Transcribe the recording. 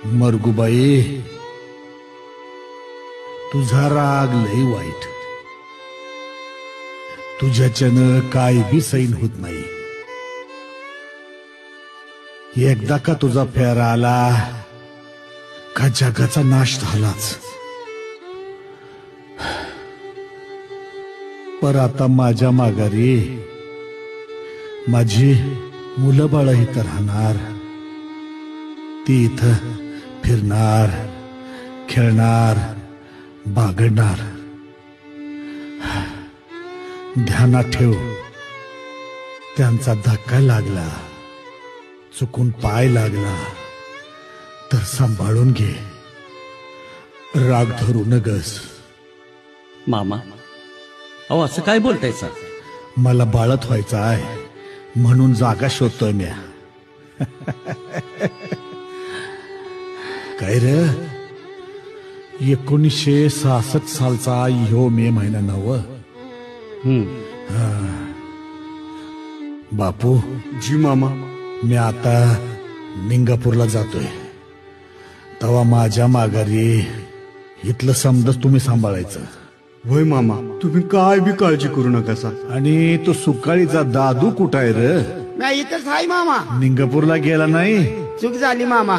मरगुबाई, तुझा राग लय वाईट. तुझ्याच्यानं काय बी सैन होत नाही. एकदा का तुझा फेरा आला का जगाचा नाश झालाच. पर आता माझ्या माघारी माझी मुलं बाळ इथं राहणार. ती इथं फिरणार, खेळणार, बागडणार. ध्यानात ठेव, त्यांचा धक्का लागला, चुकून पाय लागला तर सांभाळून घे. राग धरू नगस. मामा, अहो असं काय बोलतायचा? मला बाळत व्हायचं आहे म्हणून जागा शोधतोय म्या. काय रे, 1966 सालचा ह्यो मे महिना नव. बापू. जी मामा. मी आता निंगापूरला जातोय. तेव्हा माझ्या माघारी इथलं समजच तुम्ही सांभाळायचं. होय मामा, तुम्ही काय बी काळजी करू नका सा. आणि तो सुकाळीचा दादू कुठं आहे रे? मी इथंच आहे मामा. निंगापूरला गेला नाही? चूक झाली मामा.